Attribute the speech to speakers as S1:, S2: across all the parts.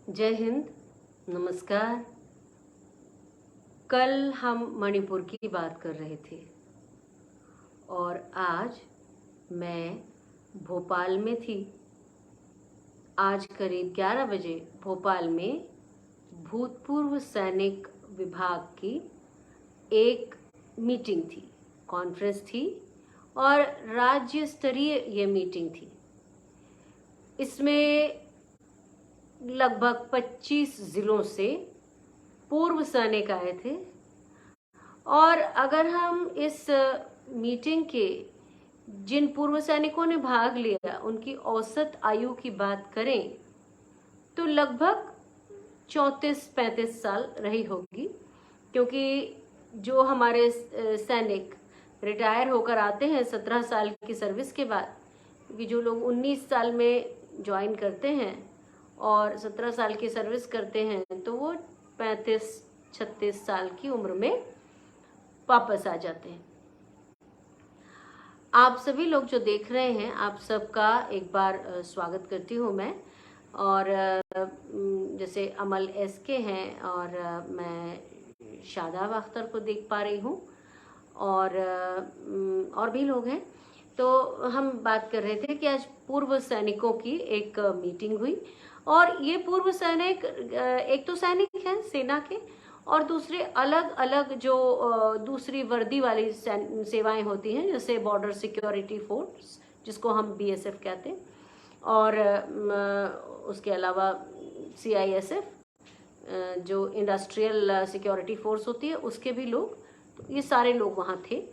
S1: जय हिंद, नमस्कार। कल हम मणिपुर की बात कर रहे थे और आज मैं भोपाल में थी। आज करीब 11 बजे भोपाल में भूतपूर्व सैनिक विभाग की एक मीटिंग थी, कॉन्फ्रेंस थी और राज्य स्तरीय ये मीटिंग थी। इसमें लगभग 25 जिलों से पूर्व सैनिक आए थे और अगर हम इस मीटिंग के जिन पूर्व सैनिकों ने भाग लिया उनकी औसत आयु की बात करें तो लगभग 34-35 साल रही होगी, क्योंकि जो हमारे सैनिक रिटायर होकर आते हैं 17 साल की सर्विस के बाद, क्योंकि जो लोग 19 साल में ज्वाइन करते हैं और 17 साल की सर्विस करते हैं तो वो 35-36 साल की उम्र में वापस आ जाते हैं। आप सभी लोग जो देख रहे हैं, आप सबका एक बार स्वागत करती हूँ मैं। और जैसे अमल एसके हैं और मैं शादाब अख्तर को देख पा रही हूँ और भी लोग हैं। तो हम बात कर रहे थे कि आज पूर्व सैनिकों की एक मीटिंग हुई और ये पूर्व सैनिक एक तो सैनिक हैं सेना के और दूसरे अलग अलग जो दूसरी वर्दी वाली सेवाएं होती हैं, जैसे बॉर्डर सिक्योरिटी फोर्स जिसको हम बीएसएफ कहते हैं, और उसके अलावा सीआईएसएफ जो इंडस्ट्रियल सिक्योरिटी फोर्स होती है उसके भी लोग, तो ये सारे लोग वहाँ थे।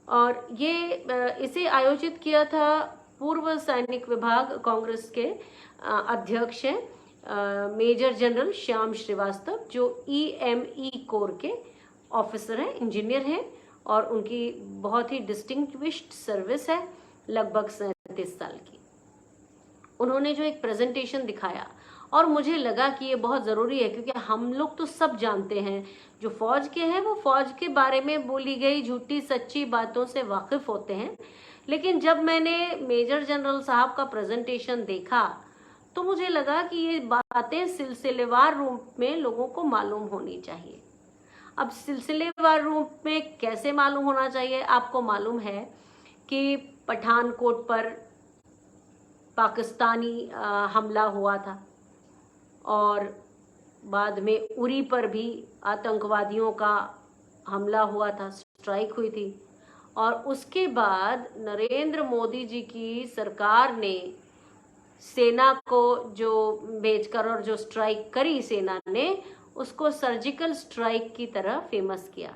S1: और ये इसे आयोजित किया था पूर्व सैनिक विभाग कांग्रेस के अध्यक्ष हैं मेजर जनरल श्याम श्रीवास्तव, जो ईएमई कोर के ऑफिसर हैं, इंजीनियर हैं और उनकी बहुत ही डिस्टिंग्विश्ड सर्विस है, लगभग 37 साल की। उन्होंने जो एक प्रेजेंटेशन दिखाया और मुझे लगा कि ये बहुत ज़रूरी है, क्योंकि हम लोग तो सब जानते हैं, जो फौज के हैं वो फौज के बारे में बोली गई झूठी सच्ची बातों से वाकिफ होते हैं, लेकिन जब मैंने मेजर जनरल साहब का प्रेजेंटेशन देखा तो मुझे लगा कि ये बातें सिलसिलेवार रूप में लोगों को मालूम होनी चाहिए। अब सिलसिलेवार रूप में कैसे मालूम होना चाहिए? आपको मालूम है कि पठानकोट पर पाकिस्तानी हमला हुआ था और बाद में उरी पर भी आतंकवादियों का हमला हुआ था, स्ट्राइक हुई थी। और उसके बाद नरेंद्र मोदी जी की सरकार ने सेना को जो भेजकर और जो स्ट्राइक करी सेना ने, उसको सर्जिकल स्ट्राइक की तरह फेमस किया।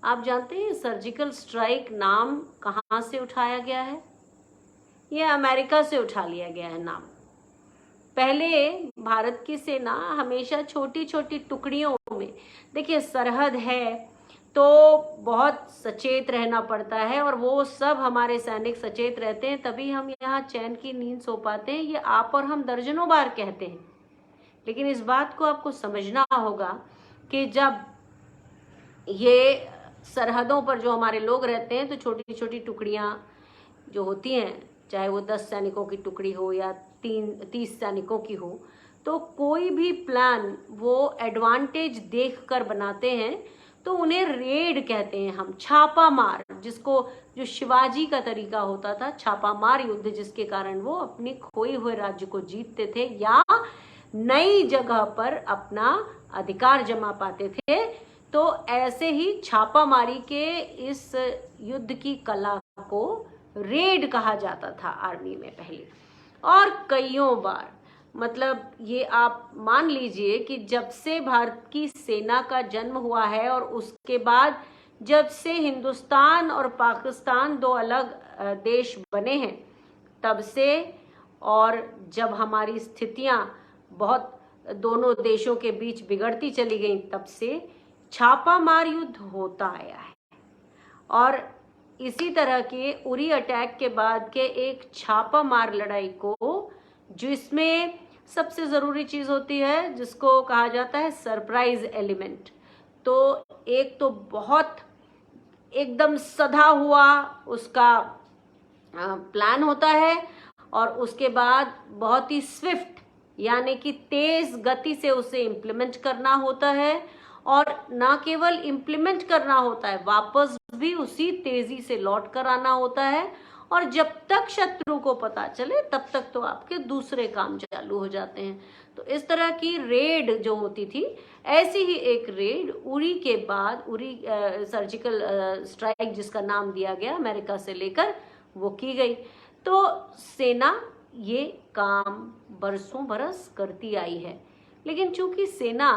S1: आप जानते हैं सर्जिकल स्ट्राइक नाम कहाँ से उठाया गया है? ये अमेरिका से उठा लिया गया है नाम। पहले भारत की सेना हमेशा छोटी छोटी टुकड़ियों में, देखिए सरहद है तो बहुत सचेत रहना पड़ता है और वो सब हमारे सैनिक सचेत रहते हैं, तभी हम यहाँ चैन की नींद सो पाते हैं। ये आप और हम दर्जनों बार कहते हैं, लेकिन इस बात को आपको समझना होगा कि जब ये सरहदों पर जो हमारे लोग रहते हैं तो छोटी छोटी टुकड़ियाँ जो होती हैं, चाहे वो 10 सैनिकों की टुकड़ी हो या 30 सैनिकों की हो, तो कोई भी प्लान वो एडवांटेज देखकर बनाते हैं तो उन्हें रेड कहते हैं हम, छापा मार, जिसको जो शिवाजी का तरीका होता था, छापा मार युद्ध, जिसके कारण वो अपने खोए हुए राज्य को जीतते थे या नई जगह पर अपना अधिकार जमा पाते थे। तो ऐसे ही छापामारी के इस युद्ध की कला को रेड कहा जाता था आर्मी में पहले, और कईयों बार, मतलब ये आप मान लीजिए कि जब से भारत की सेना का जन्म हुआ है और उसके बाद जब से हिंदुस्तान और पाकिस्तान दो अलग देश बने हैं तब से, और जब हमारी स्थितियां बहुत दोनों देशों के बीच बिगड़ती चली गई तब से छापामार युद्ध होता आया है। और इसी तरह के उरी अटैक के बाद के एक छापामार लड़ाई को, जिसमें सबसे ज़रूरी चीज़ होती है जिसको कहा जाता है सरप्राइज एलिमेंट, तो एक तो बहुत एकदम सधा हुआ उसका प्लान होता है और उसके बाद बहुत ही स्विफ्ट यानी कि तेज गति से उसे इम्प्लीमेंट करना होता है, और ना केवल इम्प्लीमेंट करना होता है, वापस भी उसी तेजी से लौट कर आना होता है। और जब तक शत्रु को पता चले तब तक तो आपके दूसरे काम चालू हो जाते हैं। तो इस तरह की रेड जो होती थी, ऐसी ही एक रेड उरी के बाद, उरी सर्जिकल स्ट्राइक जिसका नाम दिया गया अमेरिका से लेकर, वो की गई। तो सेना ये काम बरसों बरस करती आई है। लेकिन चूंकि सेना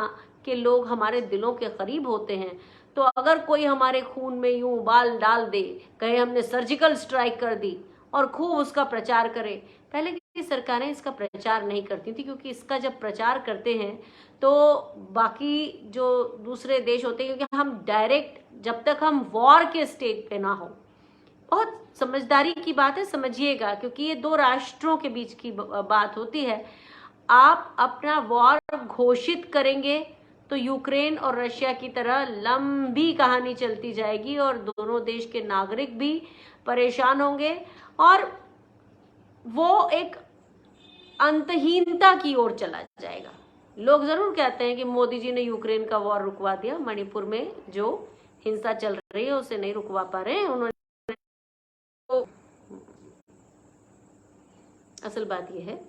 S1: के लोग हमारे दिलों के करीब होते हैं, तो अगर कोई हमारे खून में यूं उबाल डाल दे, कहे हमने सर्जिकल स्ट्राइक कर दी, और खूब उसका प्रचार करे। पहले की सरकारें इसका प्रचार नहीं करती थी, क्योंकि इसका जब प्रचार करते हैं तो बाकी जो दूसरे देश होते हैं, क्योंकि हम डायरेक्ट, जब तक हम वॉर के स्टेज पे ना हो, बहुत समझदारी की बात है, समझिएगा, क्योंकि ये दो राष्ट्रों के बीच की बात होती है। आप अपना वॉर घोषित करेंगे तो यूक्रेन और रशिया की तरह लंबी कहानी चलती जाएगी, और दोनों देश के नागरिक भी परेशान होंगे, और वो एक अंतहीनता की ओर चला जाएगा। लोग जरूर कहते हैं कि मोदी जी ने यूक्रेन का वॉर रुकवा दिया, मणिपुर में जो हिंसा चल रही है उसे नहीं रुकवा पा रहे हैं उन्होंने। तो असल बात यह है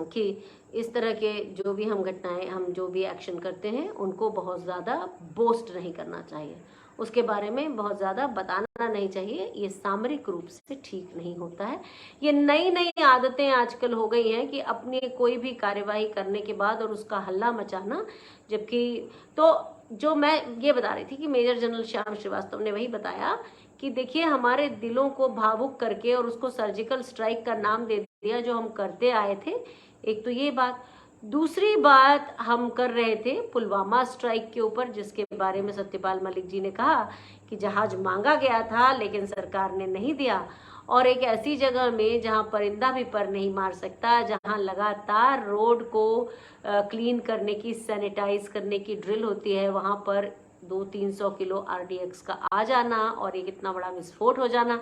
S1: कि इस तरह के जो भी हम घटनाएं, हम जो भी एक्शन करते हैं, उनको बहुत ज़्यादा बोस्ट नहीं करना चाहिए, उसके बारे में बहुत ज़्यादा बताना नहीं चाहिए। ये सामरिक रूप से ठीक नहीं होता है। ये नई नई आदतें आजकल हो गई हैं कि अपनी कोई भी कार्यवाही करने के बाद और उसका हल्ला मचाना, जबकि तो जो मैं ये बता रही थी कि मेजर जनरल श्याम श्रीवास्तव ने वही बताया कि देखिए, हमारे दिलों को भावुक करके और उसको सर्जिकल स्ट्राइक का नाम दे दिया जो हम करते आए थे। एक तो ये बात, दूसरी बात हम कर रहे थे पुलवामा स्ट्राइक के ऊपर, जिसके बारे में सत्यपाल मलिक जी ने कहा कि जहाज मांगा गया था लेकिन सरकार ने नहीं दिया, और एक ऐसी जगह में जहां परिंदा भी पर नहीं मार सकता, जहां लगातार रोड को क्लीन करने की, सैनिटाइज करने की ड्रिल होती है, वहां पर 200-300 किलो RDX का आ जाना और एक इतना बड़ा विस्फोट हो जाना।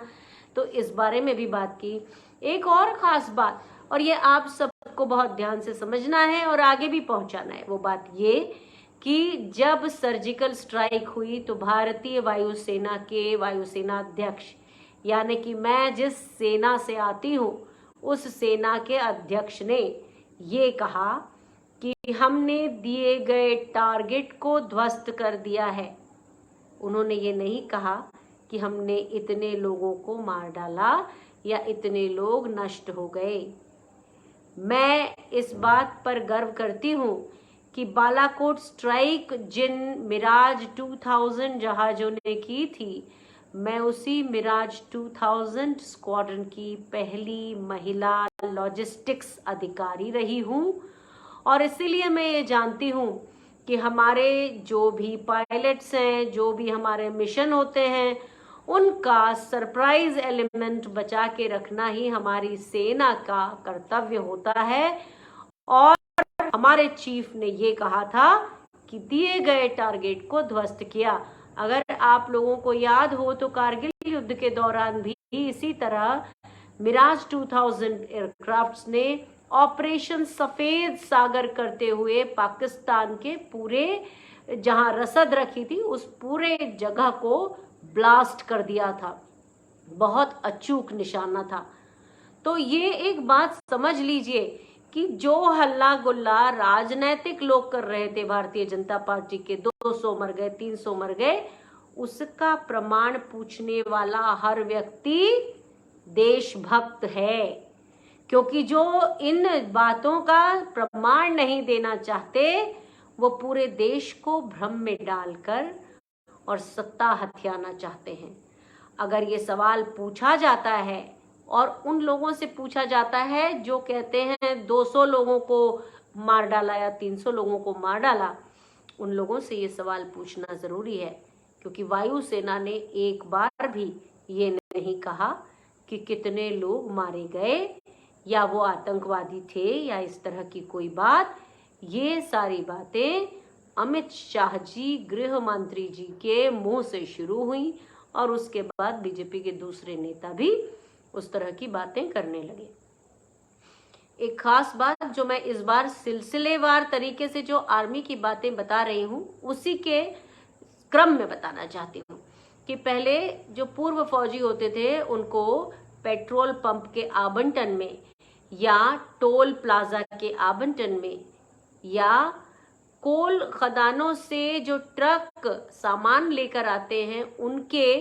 S1: तो इस बारे में भी बात की। एक और खास बात, और ये आप सबको बहुत ध्यान से समझना है और आगे भी पहुंचाना है, वो बात ये कि जब सर्जिकल स्ट्राइक हुई तो भारतीय वायुसेना के वायुसेना अध्यक्ष, यानी कि मैं जिस सेना से आती हूँ उस सेना के अध्यक्ष ने ये कहा कि हमने दिए गए टारगेट को ध्वस्त कर दिया है। उन्होंने ये नहीं कहा कि हमने इतने लोगों को मार डाला या इतने लोग नष्ट हो गए। मैं इस बात पर गर्व करती हूँ कि बालाकोट स्ट्राइक जिन मिराज 2000 जहाजों ने की थी, मैं उसी मिराज 2000 स्क्वाड्रन की पहली महिला लॉजिस्टिक्स अधिकारी रही हूँ, और इसीलिए मैं ये जानती हूँ कि हमारे जो भी पायलट्स हैं, जो भी हमारे मिशन होते हैं, उनका सरप्राइज एलिमेंट बचा के रखना ही हमारी सेना का कर्तव्य होता है। और हमारे चीफ ने ये कहा था कि दिए गए टारगेट को ध्वस्त किया। अगर आप लोगों को याद हो तो कारगिल युद्ध के दौरान भी इसी तरह मिराज 2000 एयरक्राफ्ट्स ने ऑपरेशन सफेद सागर करते हुए पाकिस्तान के पूरे, जहां रसद रखी थी, उस पूरे जगह को ब्लास्ट कर दिया था। बहुत अचूक निशाना था। तो ये एक बात समझ लीजिए कि जो हल्ला गुल्ला राजनैतिक लोग कर रहे थे भारतीय जनता पार्टी के, 200 मर गए, 300 मर गए, उसका प्रमाण पूछने वाला हर व्यक्ति देशभक्त है। क्योंकि जो इन बातों का प्रमाण नहीं देना चाहते, वो पूरे देश को भ्रम में डालकर और सत्ता हथियाना चाहते हैं। अगर ये सवाल पूछा जाता है, और उन लोगों से पूछा जाता है जो कहते हैं 200 लोगों को मार डाला या 300 लोगों को मार डाला, उन लोगों से ये सवाल पूछना जरूरी है। क्योंकि वायुसेना ने एक बार भी ये नहीं कहा कि कितने लोग मारे गए या वो आतंकवादी थे या इस तरह की कोई बात। ये सारी बातें अमित शाह जी, गृह मंत्री जी के मुंह से शुरू हुई, और उसके बाद बीजेपी के दूसरे नेता भी उस तरह की बातें करने लगे। एक खास बात जो मैं इस बार सिलसिलेवार तरीके से जो आर्मी की बातें बता रही हूँ उसी के क्रम में बताना चाहती हूँ कि पहले जो पूर्व फौजी होते थे उनको पेट्रोल पंप के आवंटन में या टोल प्लाजा के आवंटन में या कोल खदानों से जो ट्रक सामान लेकर आते हैं उनके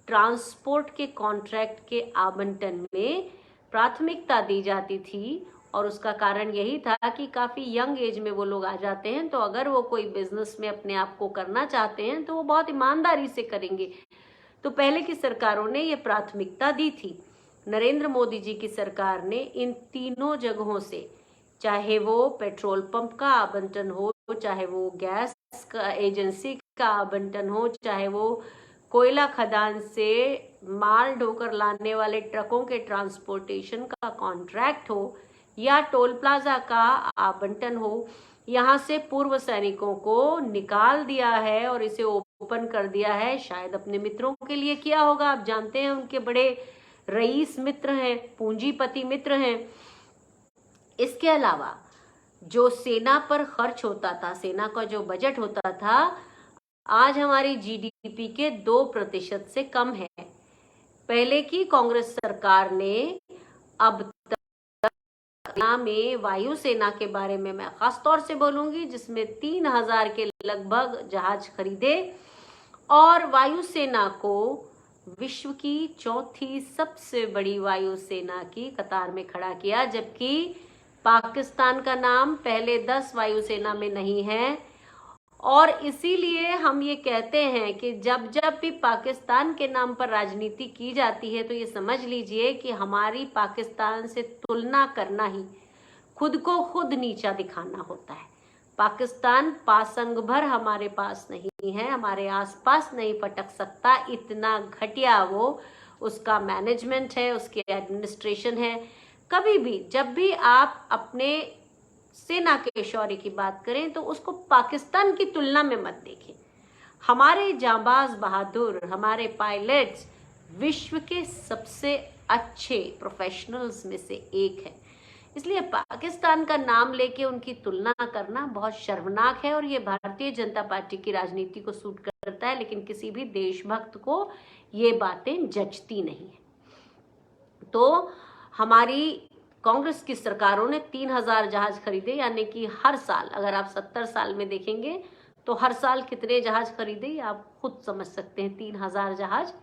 S1: ट्रांसपोर्ट के कॉन्ट्रैक्ट के आवंटन में प्राथमिकता दी जाती थी। और उसका कारण यही था कि काफ़ी यंग एज में वो लोग आ जाते हैं, तो अगर वो कोई बिजनेस में अपने आप को करना चाहते हैं तो वो बहुत ईमानदारी से करेंगे। तो पहले की सरकारों ने ये प्राथमिकता दी थी। नरेंद्र मोदी जी की सरकार ने इन तीनों जगहों से, चाहे वो पेट्रोल पंप का आवंटन हो, चाहे वो गैस का एजेंसी का आवंटन हो, चाहे वो कोयला खदान से माल ढोकर लाने वाले ट्रकों के ट्रांसपोर्टेशन का कॉन्ट्रैक्ट हो, या टोल प्लाजा का आवंटन हो, यहाँ से पूर्व सैनिकों को निकाल दिया है और इसे ओपन कर दिया है। शायद अपने मित्रों के लिए किया होगा, आप जानते हैं उनके बड़े रईस मित्र हैं, पूंजीपति मित्र हैं। इसके अलावा जो सेना पर खर्च होता था, सेना का जो बजट होता था, आज हमारी जीडीपी के 2% से कम है। पहले की कांग्रेस सरकार ने अब में वायुसेना के बारे में मैं खास तौर से बोलूंगी, जिसमें 3000 के लगभग जहाज खरीदे और वायुसेना को विश्व की चौथी सबसे बड़ी वायुसेना की कतार में खड़ा किया, जबकि पाकिस्तान का नाम पहले 10 वायुसेना में नहीं है। और इसीलिए हम ये कहते हैं कि जब जब भी पाकिस्तान के नाम पर राजनीति की जाती है तो ये समझ लीजिए कि हमारी पाकिस्तान से तुलना करना ही खुद को खुद नीचा दिखाना होता है। पाकिस्तान पासंग भर हमारे पास नहीं है, हमारे आसपास नहीं फटक सकता, इतना घटिया वो उसका मैनेजमेंट है, उसके एडमिनिस्ट्रेशन है। कभी भी जब भी आप अपने सेना के शौर्य की बात करें तो उसको पाकिस्तान की तुलना में मत देखें। हमारे जांबाज बहादुर, हमारे पायलट्स विश्व के सबसे अच्छे प्रोफेशनल्स में से एक है। इसलिए पाकिस्तान का नाम लेके उनकी तुलना करना बहुत शर्मनाक है और ये भारतीय जनता पार्टी की राजनीति को सूट करता है, लेकिन किसी भी देशभक्त को ये बातें जचती नहीं है। तो हमारी कांग्रेस की सरकारों ने 3000 जहाज खरीदे, यानी कि हर साल, अगर आप 70 साल में देखेंगे तो हर साल कितने जहाज खरीदे आप खुद समझ सकते हैं। 3000 जहाज,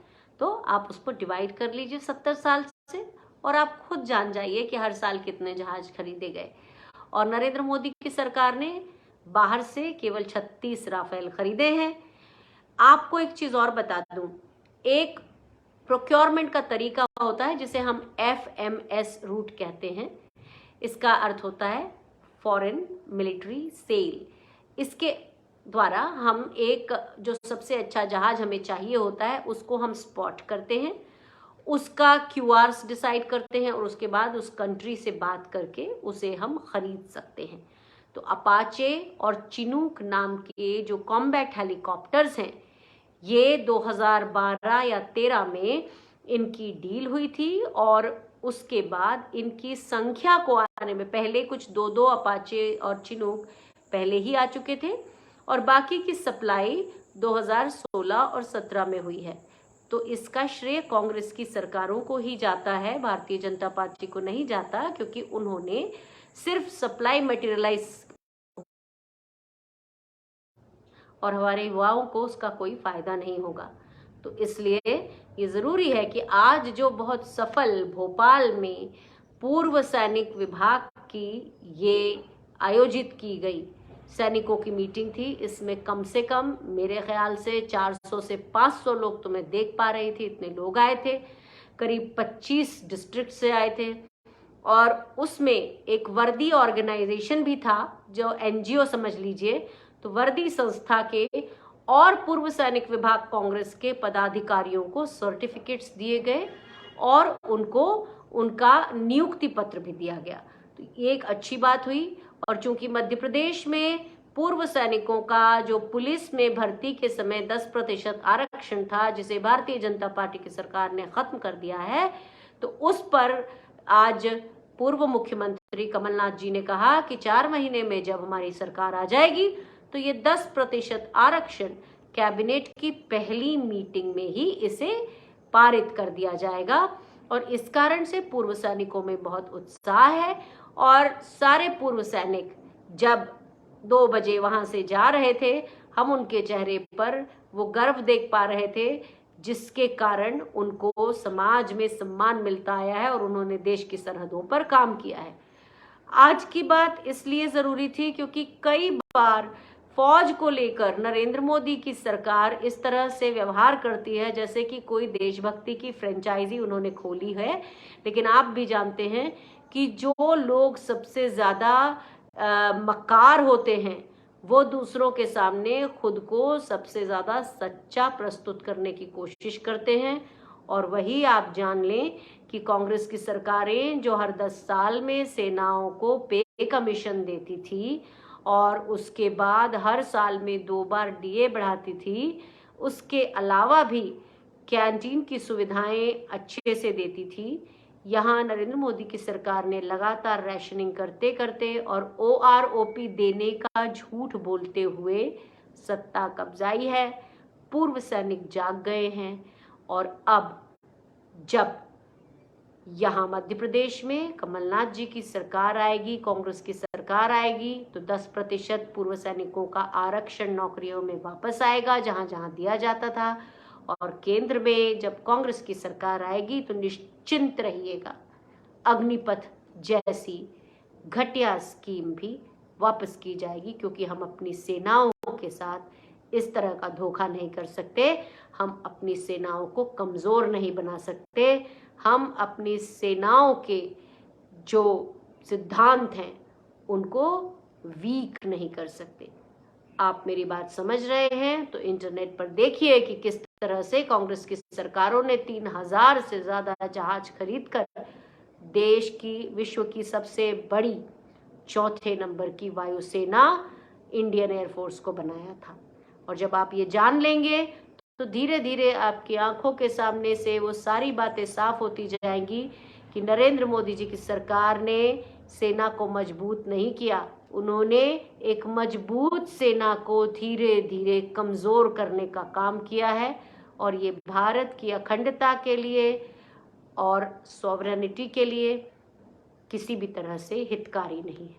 S1: तो आप उसको डिवाइड कर लीजिए 70 साल से और आप खुद जान जाइए कि हर साल कितने जहाज खरीदे गए। और नरेंद्र मोदी की सरकार ने बाहर से केवल 36 राफेल खरीदे हैं। आपको एक चीज और बता दूं, एक प्रोक्योरमेंट का तरीका होता है जिसे हम FMS रूट कहते हैं। इसका अर्थ होता है फॉरेन मिलिट्री सेल। इसके द्वारा हम एक जो सबसे अच्छा जहाज हमें चाहिए होता है उसको हम स्पॉट करते हैं, उसका QRs डिसाइड करते हैं और उसके बाद उस कंट्री से बात करके उसे हम खरीद सकते हैं। तो अपाचे और चिनूक नाम के जो कॉम्बैट हेलीकॉप्टर्स हैं, ये 2012 या 13 में इनकी डील हुई थी और उसके बाद इनकी संख्या को आने में पहले कुछ 2 अपाचे और चिनूक पहले ही आ चुके थे और बाकी की सप्लाई 2016 और 17 में हुई है। तो इसका श्रेय कांग्रेस की सरकारों को ही जाता है, भारतीय जनता पार्टी को नहीं जाता, क्योंकि उन्होंने सिर्फ सप्लाई मटेरियलाइज और हमारे युवाओं को उसका कोई फायदा नहीं होगा। तो इसलिए ये जरूरी है कि आज जो बहुत सफल भोपाल में पूर्व सैनिक विभाग की ये आयोजित की गई सैनिकों की मीटिंग थी, इसमें कम से कम मेरे ख्याल से 400 से 500 लोग तो मैं देख पा रही थी, इतने लोग आए थे। करीब 25 डिस्ट्रिक्ट से आए थे और उसमें एक वर्दी ऑर्गेनाइजेशन भी था जो NGO समझ लीजिए। तो वर्दी संस्था के और पूर्व सैनिक विभाग कांग्रेस के पदाधिकारियों को सर्टिफिकेट्स दिए गए और उनको उनका नियुक्ति पत्र भी दिया गया। तो ये एक अच्छी बात हुई। और चूंकि मध्य प्रदेश में पूर्व सैनिकों का जो पुलिस में भर्ती के समय 10% आरक्षण था, जिसे भारतीय जनता पार्टी की सरकार ने खत्म कर दिया है, तो उस पर आज पूर्व मुख्यमंत्री कमलनाथ जी ने कहा कि 4 महीने में जब हमारी सरकार आ जाएगी तो ये 10% आरक्षण कैबिनेट की पहली मीटिंग में ही इसे पारित कर दिया जाएगा। और इस कारण से पूर्व सैनिकों में बहुत उत्साह है और सारे पूर्व सैनिक जब 2 बजे वहां से जा रहे थे, हम उनके चेहरे पर वो गर्व देख पा रहे थे, जिसके कारण उनको समाज में सम्मान मिलता आया है और उन्होंने देश की सरहदों पर काम किया है। आज की बात इसलिए जरूरी थी क्योंकि कई बार फौज को लेकर नरेंद्र मोदी की सरकार इस तरह से व्यवहार करती है जैसे कि कोई देशभक्ति की फ्रेंचाइजी उन्होंने खोली है। लेकिन आप भी जानते हैं कि जो लोग सबसे ज्यादा मक्कार होते हैं वो दूसरों के सामने खुद को सबसे ज्यादा सच्चा प्रस्तुत करने की कोशिश करते हैं। और वही आप जान लें कि कांग्रेस की सरकारें जो हर 10 साल में सेनाओं को पे कमीशन देती थी और उसके बाद हर साल में 2 बार डीए बढ़ाती थी, उसके अलावा भी कैंटीन की सुविधाएं अच्छे से देती थी, यहाँ नरेंद्र मोदी की सरकार ने लगातार रैशनिंग करते करते और OROP देने का झूठ बोलते हुए सत्ता कब्जाई है। पूर्व सैनिक जाग गए हैं और अब जब यहाँ मध्य प्रदेश में कमलनाथ जी की सरकार आएगी, कांग्रेस की सरकार आएगी, तो 10% पूर्व सैनिकों का आरक्षण नौकरियों में वापस आएगा जहां जहां दिया जाता था। और केंद्र में जब कांग्रेस की सरकार आएगी तो निश्चिंत रहिएगा, अग्निपथ जैसी घटिया स्कीम भी वापस की जाएगी, क्योंकि हम अपनी सेनाओं के साथ इस तरह का धोखा नहीं कर सकते। हम अपनी सेनाओं को कमजोर नहीं बना सकते। हम अपनी सेनाओं के जो सिद्धांत हैं उनको वीक नहीं कर सकते। आप मेरी बात समझ रहे हैं तो इंटरनेट पर देखिए कि किस तरह से कांग्रेस की सरकारों ने 3000 से ज्यादा जहाज खरीदकर देश की, विश्व की सबसे बड़ी 4थे नंबर की वायुसेना इंडियन एयरफोर्स को बनाया था। और जब आप ये जान लेंगे तो धीरे धीरे आपकी आंखों के सामने से वो सारी बातें साफ होती जाएंगी कि नरेंद्र मोदी जी की सरकार ने सेना को मजबूत नहीं किया, उन्होंने एक मजबूत सेना को धीरे धीरे कमजोर करने का काम किया है। और ये भारत की अखंडता के लिए और सॉवरेनिटी के लिए किसी भी तरह से हितकारी नहीं है।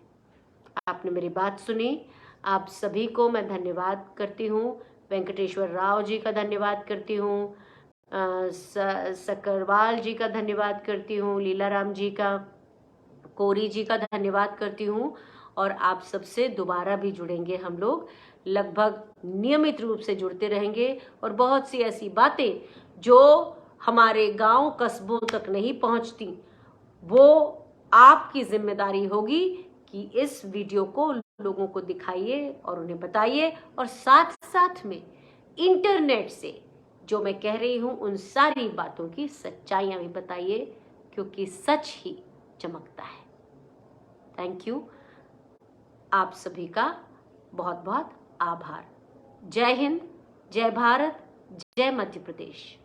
S1: आपने मेरी बात सुनी, आप सभी को मैं धन्यवाद करती हूँ। वेंकटेश्वर राव जी का धन्यवाद करती हूँ, सकरवाल जी का धन्यवाद करती हूँ, लीलाराम जी का, कोरी जी का धन्यवाद करती हूँ। और आप सबसे दोबारा भी जुड़ेंगे, हम लोग लगभग नियमित रूप से जुड़ते रहेंगे और बहुत सी ऐसी बातें जो हमारे गांव कस्बों तक नहीं पहुंचती वो आपकी जिम्मेदारी होगी कि इस वीडियो को लोगों को दिखाइए और उन्हें बताइए, और साथ साथ में इंटरनेट से जो मैं कह रही हूं उन सारी बातों की सच्चाइयां भी बताइए, क्योंकि सच ही चमकता है। Thank you. आप सभी का बहुत बहुत आभार। जय हिंद, जय भारत, जय मध्य प्रदेश।